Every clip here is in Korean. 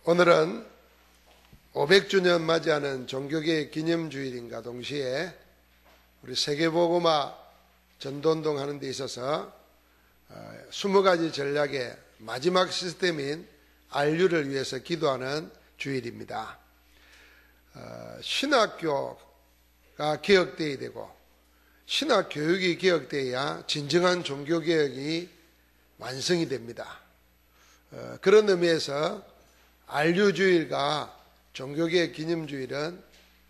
오늘은 500주년 맞이하는 종교개혁 기념주일인가 동시에 우리 세계복음화 전도운동 하는 데 있어서 20가지 전략의 마지막 시스템인 RU를 위해서 기도하는 주일입니다. 신학교가 개혁되어야 되고 신학교육이 개혁되어야 진정한 종교개혁이 완성이 됩니다. 그런 의미에서 RU주일과 종교개혁 기념주일은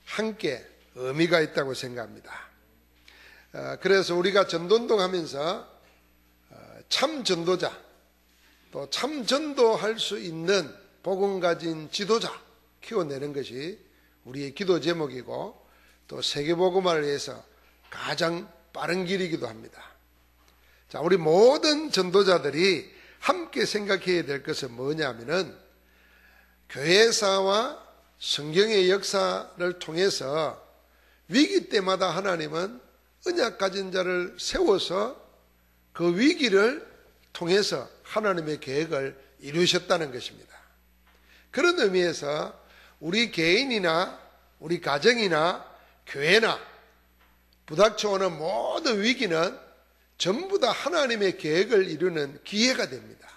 함께 의미가 있다고 생각합니다. 그래서 우리가 전도운동 하면서 참 전도자, 또 참 전도할 수 있는 복음 가진 지도자 키워내는 것이 우리의 기도 제목이고 또 세계복음화를 위해서 가장 빠른 길이기도 합니다. 자, 우리 모든 전도자들이 함께 생각해야 될 것은 뭐냐면은 교회사와 성경의 역사를 통해서 위기 때마다 하나님은 언약 가진 자를 세워서 그 위기를 통해서 하나님의 계획을 이루셨다는 것입니다. 그런 의미에서 우리 개인이나 우리 가정이나 교회나 부닥쳐오는 모든 위기는 전부 다 하나님의 계획을 이루는 기회가 됩니다.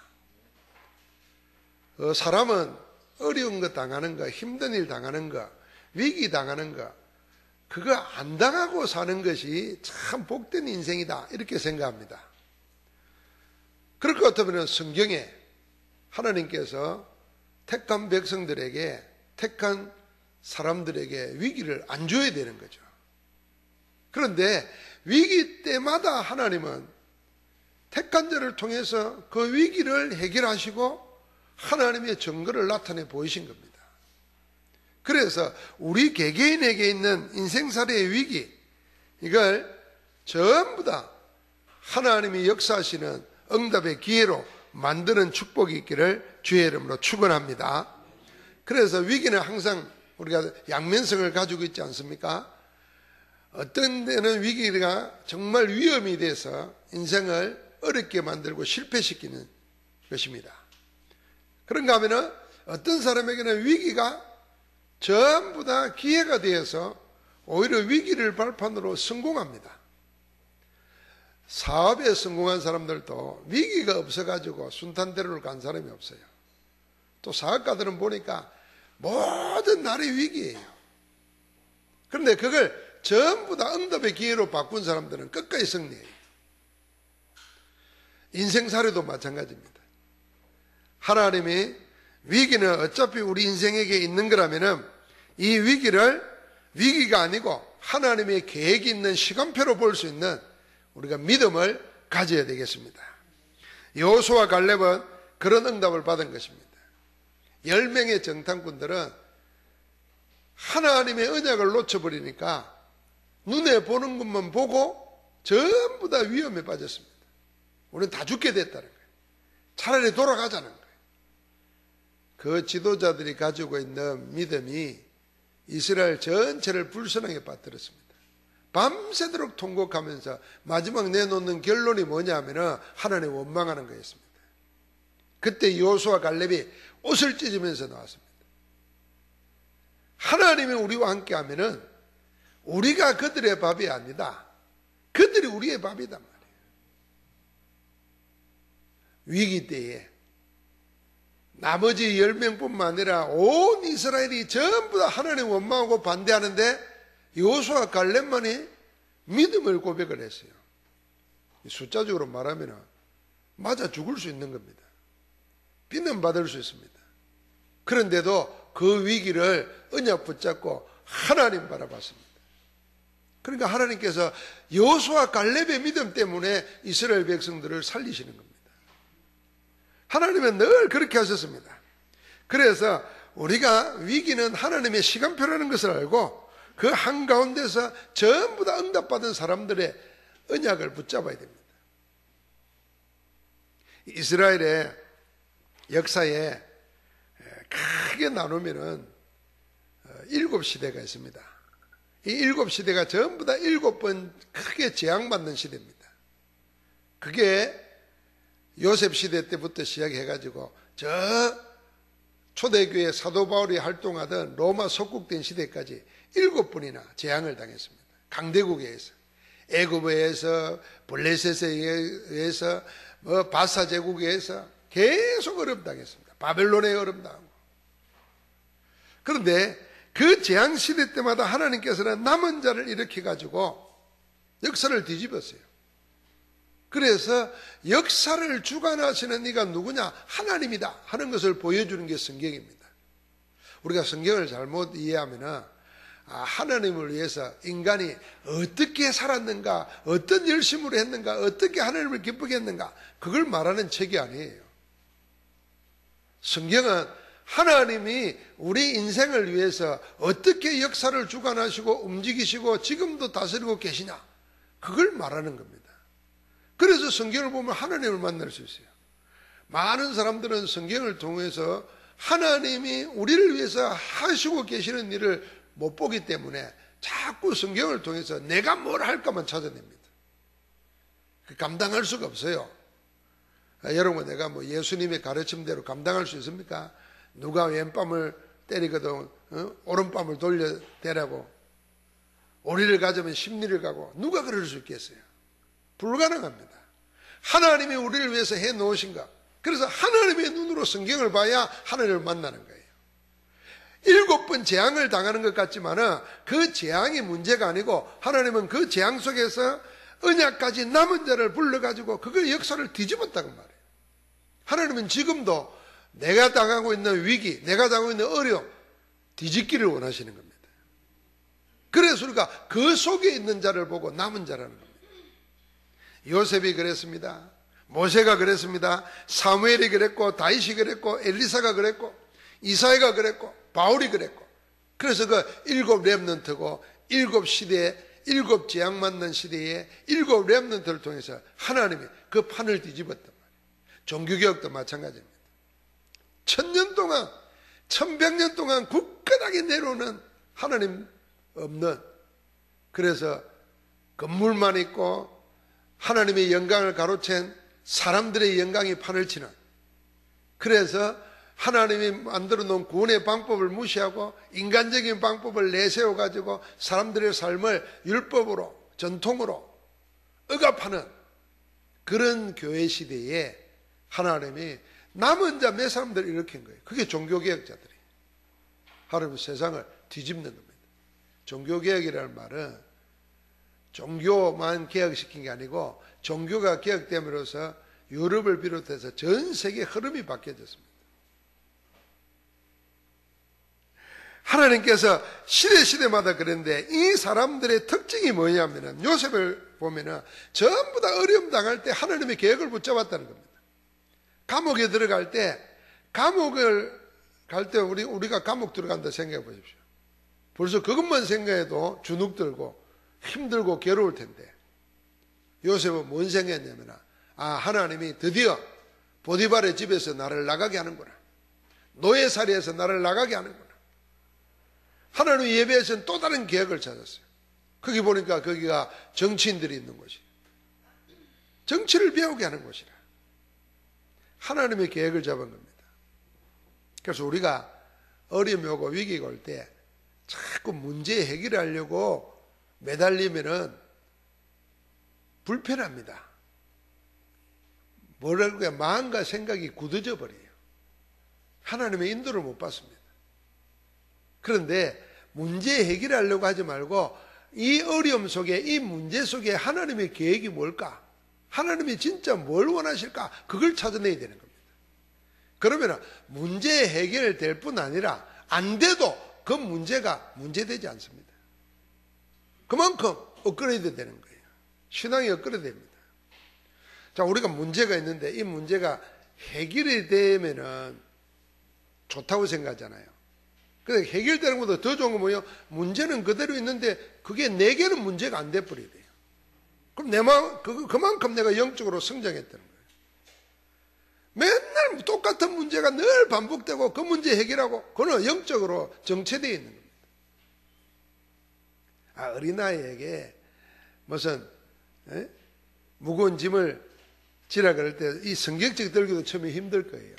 사람은 어려운 거 당하는 거, 힘든 일 당하는 거, 위기 당하는 거, 그거 안 당하고 사는 것이 참 복된 인생이다 이렇게 생각합니다. 그럴 것 같으면 성경에 하나님께서 택한 백성들에게, 택한 사람들에게 위기를 안 줘야 되는 거죠. 그런데 위기 때마다 하나님은 택한 자를 통해서 그 위기를 해결하시고 하나님의 증거를 나타내 보이신 겁니다. 그래서 우리 개개인에게 있는 인생살이의 위기, 이걸 전부 다 하나님이 역사하시는 응답의 기회로 만드는 축복이 있기를 주의 이름으로 축원합니다. 그래서 위기는 항상 우리가 양면성을 가지고 있지 않습니까? 어떤 데는 위기가 정말 위험이 돼서 인생을 어렵게 만들고 실패시키는 것입니다. 그런가 하면은 어떤 사람에게는 위기가 전부 다 기회가 되어서 오히려 위기를 발판으로 성공합니다. 사업에 성공한 사람들도 위기가 없어가지고 순탄대로를 간 사람이 없어요. 또 사업가들은 보니까 모든 날이 위기예요. 그런데 그걸 전부 다 응답의 기회로 바꾼 사람들은 끝까지 승리해요. 인생사례도 마찬가지입니다. 하나님이 위기는 어차피 우리 인생에게 있는 거라면은 이 위기가 아니고 하나님의 계획이 있는 시간표로 볼 수 있는 우리가 믿음을 가져야 되겠습니다. 여호수아 갈렙은 그런 응답을 받은 것입니다. 10명의 정탐꾼들은 하나님의 언약을 놓쳐버리니까 눈에 보는 것만 보고 전부 다 위험에 빠졌습니다. 우리는 다 죽게 됐다는 거예요. 차라리 돌아가자는 거예요. 그 지도자들이 가지고 있는 믿음이 이스라엘 전체를 불선하게 빠뜨렸습니다. 밤새도록 통곡하면서 마지막 내놓는 결론이 뭐냐면은 하나님 원망하는 거였습니다. 그때 여호수아 갈렙이 옷을 찢으면서 나왔습니다. 하나님이 우리와 함께 하면은 우리가 그들의 밥이 아니다. 그들이 우리의 밥이단 말이에요. 위기 때에 나머지 10명뿐만 아니라 온 이스라엘이 전부 다 하나님 원망하고 반대하는데 여호수아 갈렙만이 믿음을 고백을 했어요. 숫자적으로 말하면 맞아 죽을 수 있는 겁니다. 비난 받을 수 있습니다. 그런데도 그 위기를 언약 붙잡고 하나님 바라봤습니다. 그러니까 하나님께서 여호수아 갈렙의 믿음 때문에 이스라엘 백성들을 살리시는 겁니다. 하나님은 늘 그렇게 하셨습니다. 그래서 우리가 위기는 하나님의 시간표라는 것을 알고 그 한가운데서 전부 다 응답받은 사람들의 언약을 붙잡아야 됩니다. 이스라엘의 역사에 크게 나누면은 7시대가 있습니다. 이 7시대가 전부 다 7번 크게 재앙받는 시대입니다. 그게 요셉 시대 때부터 시작해가지고 저 초대교회 사도 바울이 활동하던 로마 속국된 시대까지 7번이나 재앙을 당했습니다. 강대국에 의해서, 애굽에 의해서, 블레셋에 의해서, 바사 제국에 의해서 계속 어려움 당했습니다. 바벨론에 어려움 당하고. 그런데 그 재앙 시대 때마다 하나님께서는 남은 자를 일으켜 가지고 역사를 뒤집었어요. 그래서 역사를 주관하시는 네가 누구냐? 하나님이다 하는 것을 보여주는 게 성경입니다. 우리가 성경을 잘못 이해하면 하나님을 위해서 인간이 어떻게 살았는가, 어떤 열심으로 했는가, 어떻게 하나님을 기쁘게 했는가, 그걸 말하는 책이 아니에요. 성경은 하나님이 우리 인생을 위해서 어떻게 역사를 주관하시고 움직이시고 지금도 다스리고 계시냐, 그걸 말하는 겁니다. 그래서 성경을 보면 하나님을 만날 수 있어요. 많은 사람들은 성경을 통해서 하나님이 우리를 위해서 하시고 계시는 일을 못 보기 때문에 자꾸 성경을 통해서 내가 뭘 할까만 찾아냅니다. 감당할 수가 없어요. 여러분, 내가 예수님의 가르침대로 감당할 수 있습니까? 누가 왼밤을 때리거든 오른밤을 돌려대라고, 오리를 가져면 십리를 가고, 누가 그럴 수 있겠어요? 불가능합니다. 하나님이 우리를 위해서 해놓으신가. 그래서 하나님의 눈으로 성경을 봐야 하나님을 만나는 거예요. 7번 재앙을 당하는 것 같지만은 그 재앙이 문제가 아니고, 하나님은 그 재앙 속에서 언약까지 남은 자를 불러가지고 그걸 역사를 뒤집었다고 말해요. 하나님은 지금도 내가 당하고 있는 위기, 내가 당하고 있는 어려움 뒤집기를 원하시는 겁니다. 그래서 우리가 그 속에 있는 자를 보고 남은 자라는 겁니다. 요셉이 그랬습니다. 모세가 그랬습니다. 사무엘이 그랬고, 다윗이 그랬고, 엘리사가 그랬고, 이사야가 그랬고, 바울이 그랬고. 그래서 그 7 렘넌트고 7 시대에, 7 재앙 맞는 시대에 7 렘넌트를 통해서 하나님이 그 판을 뒤집었단 말이에요. 종교개혁도 마찬가지입니다. 1000년 동안, 1100년 동안 굳건하게 내려오는 하나님 없는, 그래서 건물만 있고 하나님의 영광을 가로챈 사람들의 영광이 판을 치는, 그래서 하나님이 만들어 놓은 구원의 방법을 무시하고 인간적인 방법을 내세워 가지고 사람들의 삶을 율법으로, 전통으로 억압하는 그런 교회 시대에 하나님이 남은 자 몇 사람들을 일으킨 거예요. 그게 종교개혁자들이 하나님 세상을 뒤집는 겁니다. 종교개혁이라는 말은 종교만 개혁시킨 게 아니고, 종교가 개혁됨으로써 유럽을 비롯해서 전 세계 흐름이 바뀌어졌습니다. 하나님께서 시대마다 그랬는데, 이 사람들의 특징이 뭐냐면은, 요셉을 보면은 전부 다 어려움 당할 때 하나님의 계획을 붙잡았다는 겁니다. 감옥에 들어갈 때, 우리가 감옥 들어간다 생각해 보십시오. 벌써 그것만 생각해도 주눅 들고 힘들고 괴로울 텐데, 요셉은 뭔 생각했냐면, 하나님이 드디어 보디발의 집에서 나를 나가게 하는구나, 노예살이에서 나를 나가게 하는구나. 하나님의 예배에서는 또 다른 계획을 찾았어요. 거기 보니까 거기가 정치인들이 있는 곳이, 정치를 배우게 하는 곳이라 하나님의 계획을 잡은 겁니다. 그래서 우리가 어려움이 오고 위기가 올 때 자꾸 문제 해결하려고 매달리면은 불편합니다. 뭐랄까, 마음과 생각이 굳어져 버려요. 하나님의 인도를 못 받습니다. 그런데 문제 해결하려고 하지 말고, 이 어려움 속에, 이 문제 속에 하나님의 계획이 뭘까? 하나님이 진짜 뭘 원하실까? 그걸 찾아내야 되는 겁니다. 그러면 문제 해결될 뿐 아니라 안 돼도 그 문제가 문제되지 않습니다. 그만큼 업그레이드 되는 거예요. 신앙이 업그레이드 됩니다. 자, 우리가 문제가 있는데 이 문제가 해결이 되면은 좋다고 생각하잖아요. 근데 해결되는 것보다 더 좋은 건 뭐예요? 문제는 그대로 있는데 그게 내게는 문제가 안 돼버려야 돼요. 그럼 그만큼 내가 영적으로 성장했다는 거예요. 맨날 똑같은 문제가 늘 반복되고 그 문제 해결하고, 그건 영적으로 정체되어 있는 겁니다. 어린아이에게 무슨 무거운 짐을 지라 그럴 때 이 성경책 들기도 처음에 힘들 거예요.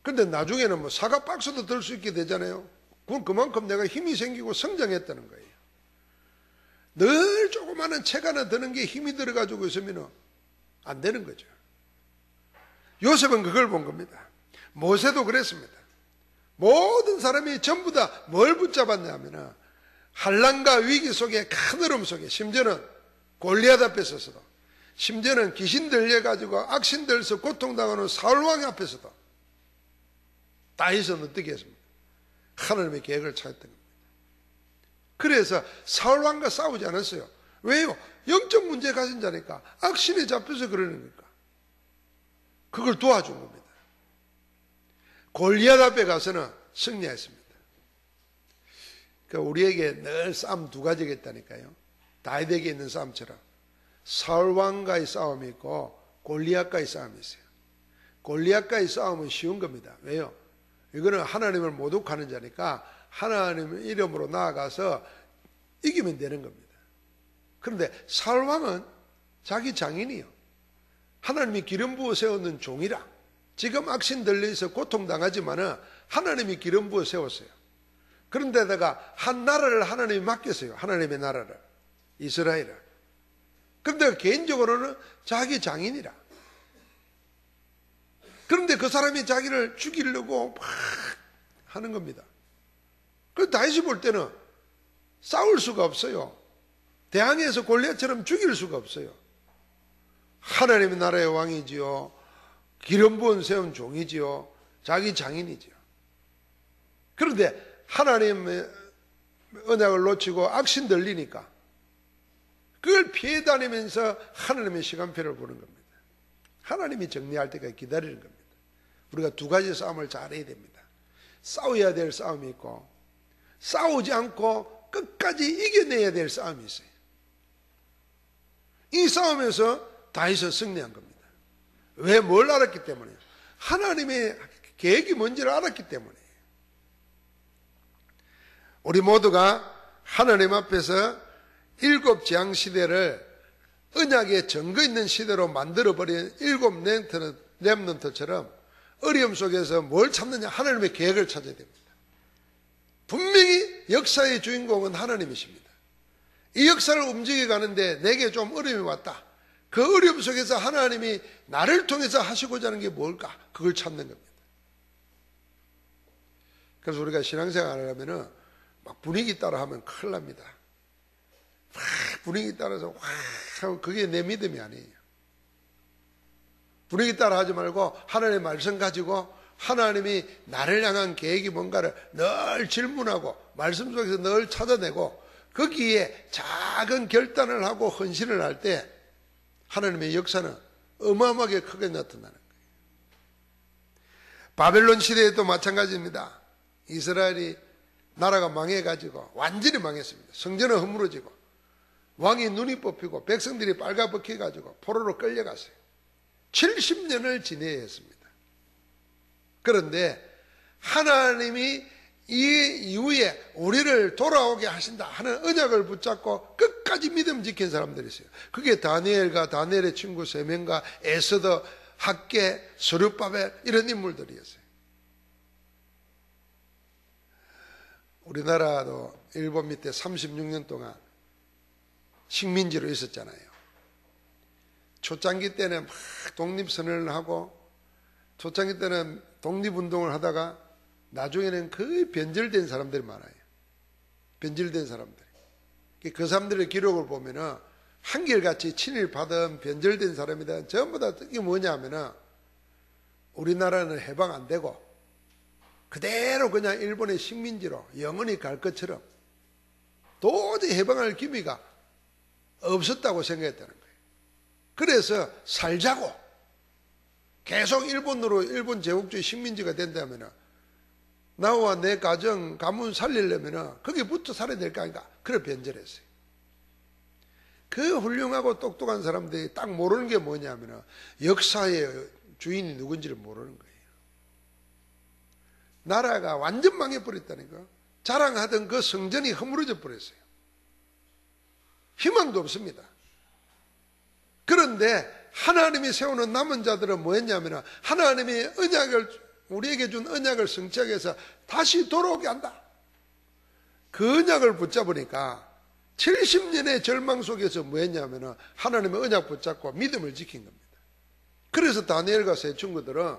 근데 나중에는 뭐 사과 박스도 들 수 있게 되잖아요. 그건 그만큼 내가 힘이 생기고 성장했다는 거예요. 늘 조그마한 책 하나 드는 게 힘이 들어가지고 있으면 안 되는 거죠. 요셉은 그걸 본 겁니다. 모세도 그랬습니다. 모든 사람이 전부 다 뭘 붙잡았냐면 환난과 위기 속에 큰 어려움 속에 심지어는 골리앗 앞에서도 심지어는 귀신 들려가지고 악신 들려서 고통당하는 사울왕 앞에서도 다윗은 어떻게 했습니까? 하나님의 계획을 찾았던 겁니다. 그래서 사울왕과 싸우지 않았어요. 왜요? 영적 문제 가진 자니까 악신에 잡혀서 그러는 거니까 그걸 도와준 겁니다. 골리앗 앞에 가서는 승리했습니다. 그러니까 우리에게 늘 싸움 두 가지가 있다니까요. 다윗에게 있는 싸움처럼 사울왕과의 싸움이 있고 골리앗과의 싸움이 있어요. 골리앗과의 싸움은 쉬운 겁니다. 왜요? 이거는 하나님을 모독하는 자니까 하나님 이름으로 나아가서 이기면 되는 겁니다. 그런데 사울왕은 자기 장인이요. 하나님이 기름 부어 세우는 종이라. 지금 악신 들려서 고통당하지만은 하나님이 기름 부어 세웠어요. 그런데다가 한 나라를 하나님이 맡겼어요. 하나님의 나라를. 이스라엘을. 그런데 개인적으로는 자기 장인이라. 그런데 그 사람이 자기를 죽이려고 막 하는 겁니다. 그래서 다윗이 볼 때는 싸울 수가 없어요. 대항해서 골리앗처럼 죽일 수가 없어요. 하나님의 나라의 왕이지요. 기름 부은 세운 종이지요. 자기 장인이지요. 그런데 하나님의 언약을 놓치고 악신 들리니까 그걸 피해 다니면서 하나님의 시간표를 보는 겁니다. 하나님이 정리할 때까지 기다리는 겁니다. 우리가 두 가지 싸움을 잘해야 됩니다. 싸워야 될 싸움이 있고 싸우지 않고 끝까지 이겨내야 될 싸움이 있어요. 이 싸움에서 다윗은 승리한 겁니다. 왜? 뭘 알았기 때문에? 하나님의 계획이 뭔지를 알았기 때문에. 우리 모두가 하나님 앞에서 일곱 재앙 시대를 언약의 증거 있는 시대로 만들어버린 일곱 렘넌트처럼 어려움 속에서 뭘 찾느냐? 하나님의 계획을 찾아야 됩니다. 분명히 역사의 주인공은 하나님이십니다. 이 역사를 움직여 가는데 내게 좀 어려움이 왔다. 그 어려움 속에서 하나님이 나를 통해서 하시고자 하는 게 뭘까? 그걸 찾는 겁니다. 그래서 우리가 신앙생활을 하면은 막 분위기 따라 하면 큰일 납니다. 막 분위기 따라서 확 하고 그게 내 믿음이 아니에요. 분위기 따라 하지 말고 하나님의 말씀 가지고 하나님이 나를 향한 계획이 뭔가를 늘 질문하고 말씀 속에서 늘 찾아내고 거기에 작은 결단을 하고 헌신을 할 때 하나님의 역사는 어마어마하게 크게 나타나는 거예요. 바벨론 시대에도 마찬가지입니다. 이스라엘이 나라가 망해가지고 완전히 망했습니다. 성전은 허물어지고 왕이 눈이 뽑히고 백성들이 빨가벗겨가지고 포로로 끌려갔어요. 70년을 지내야 했습니다. 그런데 하나님이 이 이후에 우리를 돌아오게 하신다 하는 언약을 붙잡고 끝까지 믿음 지킨 사람들이 있어요. 그게 다니엘과 다니엘의 친구 3명과 에스더, 학개, 스룹바벨 이런 인물들이었어요. 우리나라도 일본 밑에 36년 동안 식민지로 있었잖아요. 초창기 때는 막 독립선언을 하고 초창기 때는 독립운동을 하다가 나중에는 거의 변절된 사람들이 많아요. 변절된 사람들. 그 사람들의 기록을 보면은 한결같이 친일받은 변절된 사람이다. 전부 다 이게 뭐냐 하면은 우리나라는 해방 안 되고 그대로 그냥 일본의 식민지로 영원히 갈 것처럼 도저히 해방할 기미가 없었다고 생각했다는 거예요. 그래서 살자고 계속 일본으로 일본 제국주의 식민지가 된다면 나와 내 가정, 가문 살리려면 거기 붙어 살아야 될 거 아닌가? 그래 변절했어요. 그 훌륭하고 똑똑한 사람들이 딱 모르는 게 뭐냐면 역사의 주인이 누군지를 모르는 거예요. 나라가 완전 망해버렸다니까. 자랑하던 그 성전이 허물어져 버렸어요. 희망도 없습니다. 그런데 하나님이 세우는 남은 자들은 뭐였냐면 하나님이 언약을 우리에게 준 언약을 성취하기 위해서 다시 돌아오게 한다. 그 언약을 붙잡으니까 70년의 절망 속에서 뭐 했냐면은 하나님의 언약 붙잡고 믿음을 지킨 겁니다. 그래서 다니엘과 세 친구들은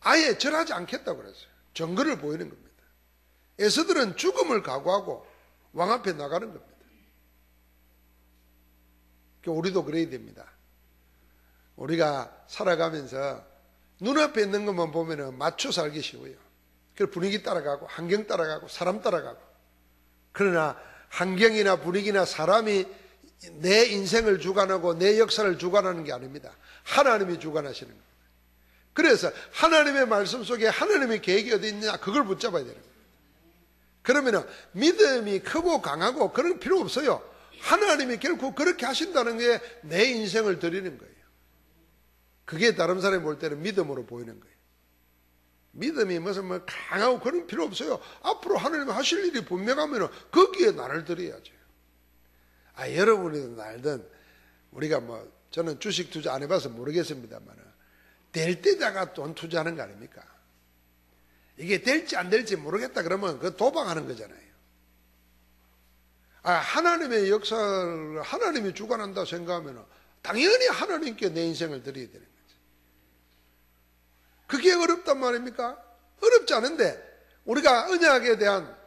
아예 절하지 않겠다고 그랬어요. 증거를 보이는 겁니다. 에스더는 죽음을 각오하고 왕 앞에 나가는 겁니다. 우리도 그래야 됩니다. 우리가 살아가면서 눈앞에 있는 것만 보면은 맞춰 살기 쉬워요. 그래서 분위기 따라가고 환경 따라가고 사람 따라가고. 그러나 환경이나 분위기나 사람이 내 인생을 주관하고 내 역사를 주관하는 게 아닙니다. 하나님이 주관하시는 겁니다. 그래서 하나님의 말씀 속에 하나님의 계획이 어디 있느냐 그걸 붙잡아야 되는 겁니다. 그러면 믿음이 크고 강하고 그런 필요 없어요. 하나님이 결코 그렇게 하신다는 게 내 인생을 드리는 거예요. 그게 다른 사람이 볼 때는 믿음으로 보이는 거예요. 믿음이 무슨 뭐 강하고 그런 필요 없어요. 앞으로 하나님이 하실 일이 분명하면 거기에 나를 드려야죠. 여러분이 알든 우리가 뭐 저는 주식 투자 안 해봐서 모르겠습니다만 될 때다가 돈 투자하는 거 아닙니까? 이게 될지 안 될지 모르겠다 그러면 그 도박하는 거잖아요. 하나님의 역사를 하나님이 주관한다 생각하면 당연히 하나님께 내 인생을 드려야 되는 거지. 그게 어렵단 말입니까? 어렵지 않은데 우리가 언약에 대한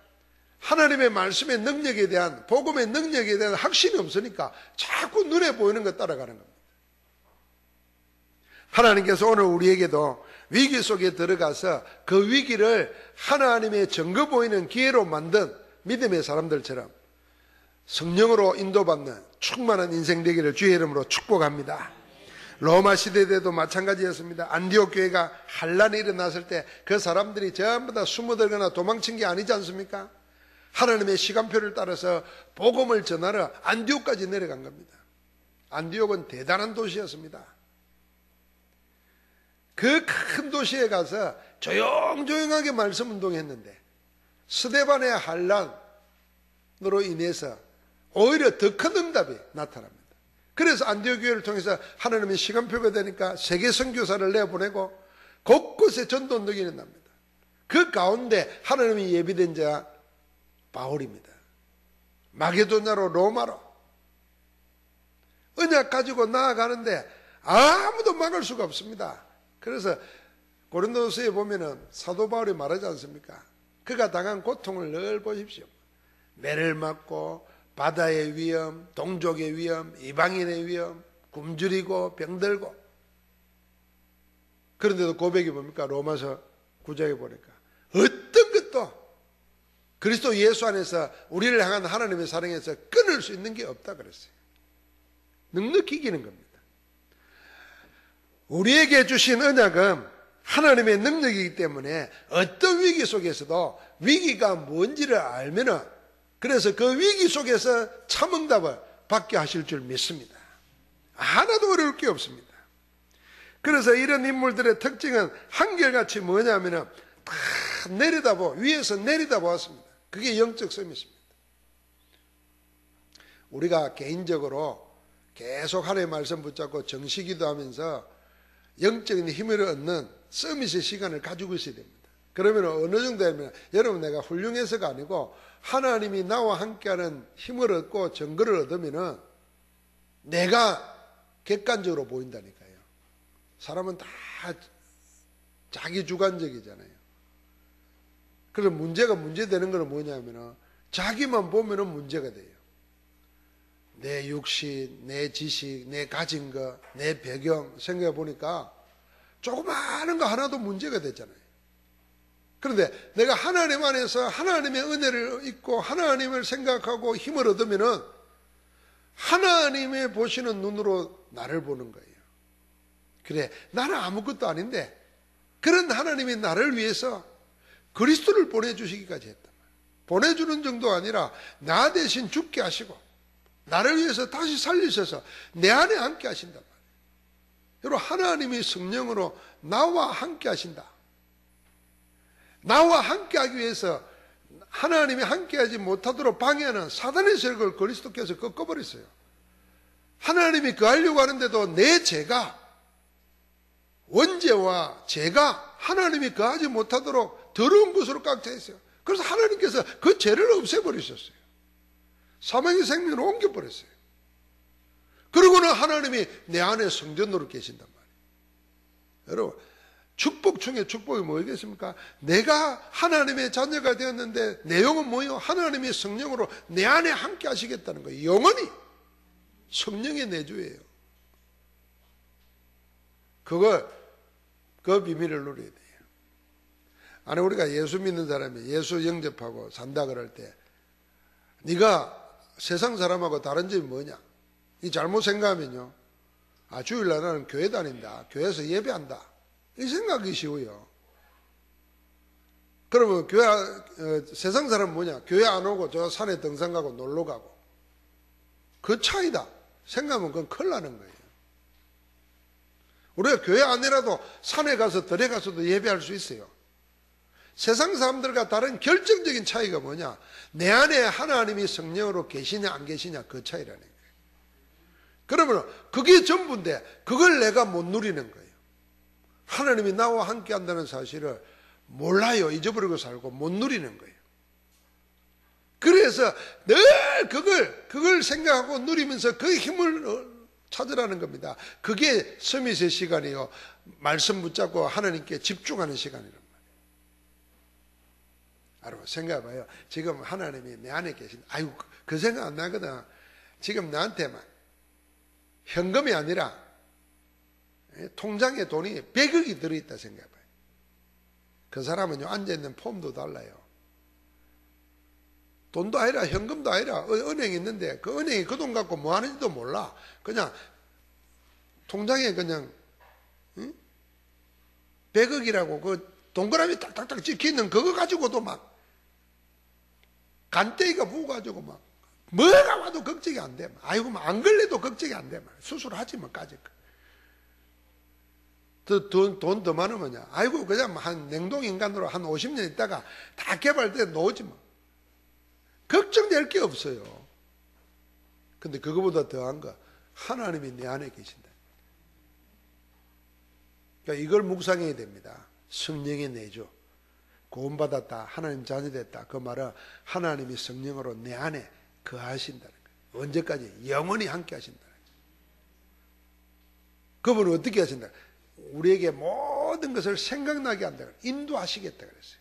하나님의 말씀의 능력에 대한 복음의 능력에 대한 확신이 없으니까 자꾸 눈에 보이는 거 따라가는 겁니다. 하나님께서 오늘 우리에게도 위기 속에 들어가서 그 위기를 하나님의 증거 보이는 기회로 만든 믿음의 사람들처럼 성령으로 인도받는 충만한 인생 되기를 주의 이름으로 축복합니다. 로마 시대 때도 마찬가지였습니다. 안디옥 교회가 환란이 일어났을 때 그 사람들이 전부 다 숨어들거나 도망친 게 아니지 않습니까? 하나님의 시간표를 따라서 복음을 전하러 안디옥까지 내려간 겁니다. 안디옥은 대단한 도시였습니다. 그 큰 도시에 가서 조용조용하게 말씀 운동했는데 스데반의 환란으로 인해서 오히려 더 큰 응답이 나타납니다. 그래서 안디옥 교회를 통해서 하나님의 시간표가 되니까 세계 선교사를 내보내고 곳곳에 전도 운동이 일어납니다. 그 가운데 하나님이 예비된 자 바울입니다. 마게도냐로 로마로 언약 가지고 나아가는데 아무도 막을 수가 없습니다. 그래서 고린도서에 보면은 사도 바울이 말하지 않습니까? 그가 당한 고통을 늘 보십시오. 매를 맞고 바다의 위험, 동족의 위험, 이방인의 위험, 굶주리고 병들고. 그런데도 고백이 뭡니까? 로마서 9장에 보니까 어떤 것도 그리스도 예수 안에서 우리를 향한 하나님의 사랑에서 끊을 수 있는 게 없다 그랬어요. 넉넉히 이기는 겁니다. 우리에게 주신 언약은 하나님의 능력이기 때문에 어떤 위기 속에서도 위기가 뭔지를 알면은 그래서 그 위기 속에서 참응답을 받게 하실 줄 믿습니다. 하나도 어려울 게 없습니다. 그래서 이런 인물들의 특징은 한결같이 뭐냐면은 다 위에서 내려다보았습니다. 그게 영적 서밋입니다. 우리가 개인적으로 계속 하나님의 말씀 붙잡고 정시기도 하면서 영적인 힘을 얻는 서밋의 시간을 가지고 있어야 됩니다. 그러면 어느 정도 되면 여러분 내가 훌륭해서가 아니고 하나님이 나와 함께하는 힘을 얻고 증거를 얻으면은 내가 객관적으로 보인다니까요. 사람은 다 자기 주관적이잖아요. 그래서 문제되는 건 뭐냐면은 자기만 보면은 문제가 돼요. 내 육신, 내 지식, 내 가진 것, 내 배경 생각해 보니까 조그마한 거 하나도 문제가 됐잖아요. 그런데 내가 하나님 안에서 하나님의 은혜를 잊고 하나님을 생각하고 힘을 얻으면은 하나님의 보시는 눈으로 나를 보는 거예요. 그래, 나는 아무것도 아닌데 그런 하나님이 나를 위해서 그리스도를 보내주시기까지 했단 말이에요. 보내주는 정도 아니라 나 대신 죽게 하시고 나를 위해서 다시 살리셔서 내 안에 함께 하신단 말이에요. 여러분, 하나님이 성령으로 나와 함께 하신다. 나와 함께 하기 위해서 하나님이 함께 하지 못하도록 방해하는 사단의 세력을 그리스도께서 꺾어버렸어요. 하나님이 그 하려고 하는데도 내 죄가, 원죄와 죄가 하나님이 거하지 못하도록 더러운 것으로 꽉 차 있어요. 그래서 하나님께서 그 죄를 없애버리셨어요. 사망의 생명으로 옮겨버렸어요. 그러고는 하나님이 내 안에 성전으로 계신단 말이에요. 여러분, 축복 중에 축복이 뭐겠습니까? 내가 하나님의 자녀가 되었는데 내용은 뭐예요? 하나님의 성령으로 내 안에 함께 하시겠다는 거예요. 영원히 성령의 내주예요. 그 비밀을 누려야 돼요. 아니, 우리가 예수 믿는 사람이 예수 영접하고 산다 그럴 때 네가 세상 사람하고 다른 점이 뭐냐? 이 잘못 생각하면요, 주일날 나는 교회 다닌다, 교회에서 예배한다, 이 생각이 쉬워요. 그러면 세상 사람은 뭐냐? 교회 안 오고 저 산에 등산 가고 놀러 가고, 그 차이다 생각하면 그건 큰일 나는 거예요. 우리가 교회 아니라도 산에 가서 들에 가서도 예배할 수 있어요. 세상 사람들과 다른 결정적인 차이가 뭐냐? 내 안에 하나님이 성령으로 계시냐 안 계시냐, 그 차이라는 거예요. 그러면 그게 전부인데 그걸 내가 못 누리는 거예요. 하나님이 나와 함께 한다는 사실을 몰라요. 잊어버리고 살고 못 누리는 거예요. 그래서 늘 그걸 생각하고 누리면서 그 힘을 찾으라는 겁니다. 그게 서밋의 시간이요, 말씀 붙잡고 하나님께 집중하는 시간이란 말이에요. 여러분, 생각해봐요. 지금 하나님이 내 안에 계신, 그 생각 안 나거든. 지금 나한테만 현금이 아니라 통장에 돈이 100억이 들어있다 생각해봐요. 그 사람은요, 앉아있는 폼도 달라요. 돈도 아니라 현금도 아니라 은행에 있는데 그 은행이 그 돈 갖고 뭐 하는지도 몰라. 그냥 통장에 그냥 100억이라고 그 동그라미 딱딱딱 찍혀있는 그거 가지고도 막 간떼기가 부어가지고 막 뭐가 와도 걱정이 안 돼. 아이고, 안 걸려도 걱정이 안 돼. 수술하지 뭐까지. 돈 더 많으면요, 아이고, 그냥 한 냉동인간으로 한 50년 있다가 다 개발돼 놓지 뭐. 걱정될 게 없어요. 근데 그거보다 더한 거, 하나님이 내 안에 계신다. 그러니까 이걸 묵상해야 됩니다. 성령의 내주. 구원받았다, 하나님 자녀 됐다, 그 말은 하나님이 성령으로 내 안에 거하신다는 거예요. 언제까지? 영원히 함께 하신다는 거예요. 그분은 어떻게 하신다? 우리에게 모든 것을 생각나게 한다. 인도하시겠다 그랬어요.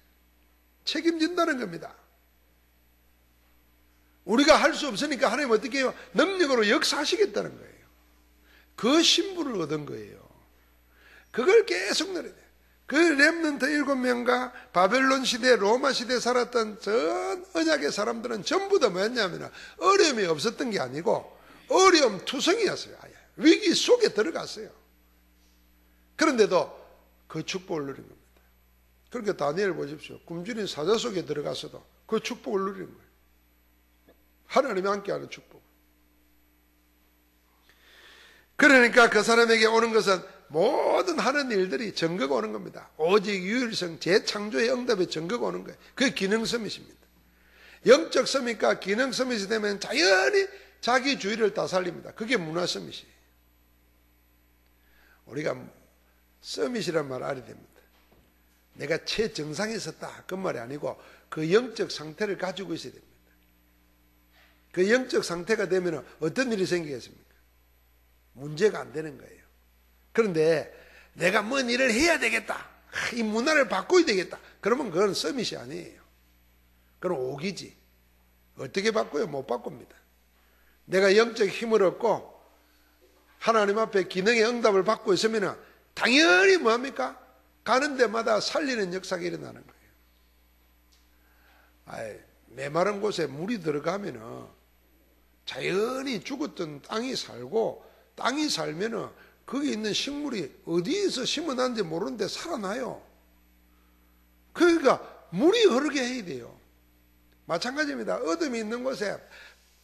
책임진다는 겁니다. 우리가 할 수 없으니까 하나님 어떻게 해요? 능력으로 역사하시겠다는 거예요. 그 신분을 얻은 거예요. 그걸 계속 누려야 돼요. 그 렘넌트 7명과 바벨론 시대, 로마 시대에 살았던 전 언약의 사람들은 전부 다 뭐였냐면 어려움이 없었던 게 아니고 어려움 투성이었어요. 아예. 위기 속에 들어갔어요. 그런데도 그 축복을 누린 겁니다. 그러니까 다니엘 보십시오. 굶주린 사자 속에 들어가서도 그 축복을 누리는 거예요. 하나님이 함께하는 축복. 그러니까 그 사람에게 오는 것은 모든 하는 일들이 증거가 오는 겁니다. 오직 유일성, 재창조의 응답의 증거가 오는 거예요. 그게 기능 서밋입니다. 영적 서밋과 기능 서밋이 되면 자연히 자기 주의를 다 살립니다. 그게 문화 서밋이에요. 우리가 서밋이란 말 알아야 됩니다. 내가 최정상에 있었다, 그 말이 아니고 그 영적 상태를 가지고 있어야 됩니다. 그 영적 상태가 되면 어떤 일이 생기겠습니까? 문제가 안 되는 거예요. 그런데 내가 뭔 일을 해야 되겠다, 이 문화를 바꿔야 되겠다, 그러면 그건 서밋이 아니에요. 그건 오기지. 어떻게 바꿔요? 못 바꿉니다. 내가 영적 힘을 얻고 하나님 앞에 기능의 응답을 받고 있으면 당연히 뭐합니까? 가는 데마다 살리는 역사가 일어나는 거예요. 메마른 곳에 물이 들어가면은 자연히 죽었던 땅이 살고, 땅이 살면은 거기 있는 식물이 어디에서 심어놨는지 모르는데 살아나요. 그러니까 물이 흐르게 해야 돼요. 마찬가지입니다. 어둠이 있는 곳에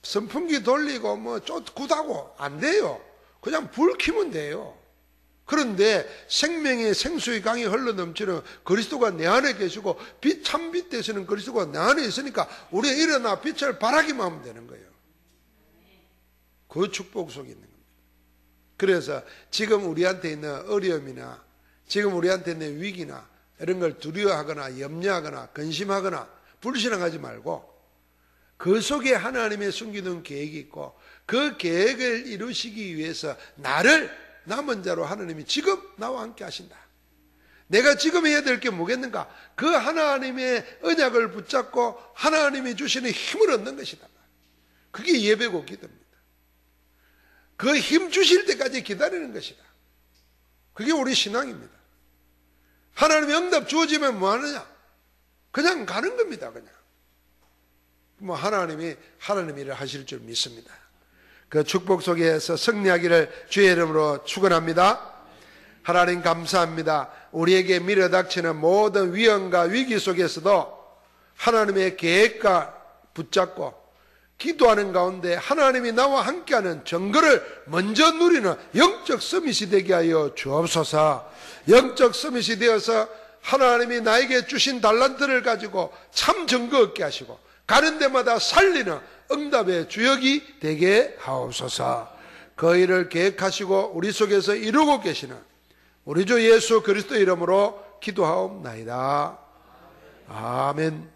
선풍기 돌리고 뭐 굿하고 안 돼요. 그냥 불 켜면 돼요. 그런데 생명의 생수의 강이 흘러넘치는 그리스도가 내 안에 계시고 참빛 되시는 그리스도가 내 안에 있으니까 우리가 일어나 빛을 발하기만 하면 되는 거예요. 그 축복 속에 있는 겁니다. 그래서 지금 우리한테 있는 어려움이나 지금 우리한테 있는 위기나 이런 걸 두려워하거나 염려하거나 근심하거나 불신앙하지 말고 그 속에 하나님의 숨겨둔 계획이 있고 그 계획을 이루시기 위해서 나를 남은 자로 하나님이 지금 나와 함께 하신다. 내가 지금 해야 될 게 뭐겠는가? 그 하나님의 언약을 붙잡고 하나님이 주시는 힘을 얻는 것이다. 그게 예배고 기도입니다. 그 힘 주실 때까지 기다리는 것이다. 그게 우리 신앙입니다. 하나님의 응답 주어지면 뭐 하느냐? 그냥 가는 겁니다. 그냥. 뭐 하나님이 하나님 일을 하실 줄 믿습니다. 그 축복 속에서 승리하기를 주의 이름으로 축원합니다. 하나님 감사합니다. 우리에게 밀어닥치는 모든 위험과 위기 속에서도 하나님의 계획과 붙잡고 기도하는 가운데 하나님이 나와 함께하는 증거를 먼저 누리는 영적 서밋이 되게 하여 주옵소서. 영적 서밋이 되어서 하나님이 나에게 주신 달란트를 가지고 참 증거 얻게 하시고 가는 데마다 살리는 응답의 주역이 되게 하옵소서. 그 일을 계획하시고 우리 속에서 이루고 계시는 우리 주 예수 그리스도 이름으로 기도하옵나이다. 아멘.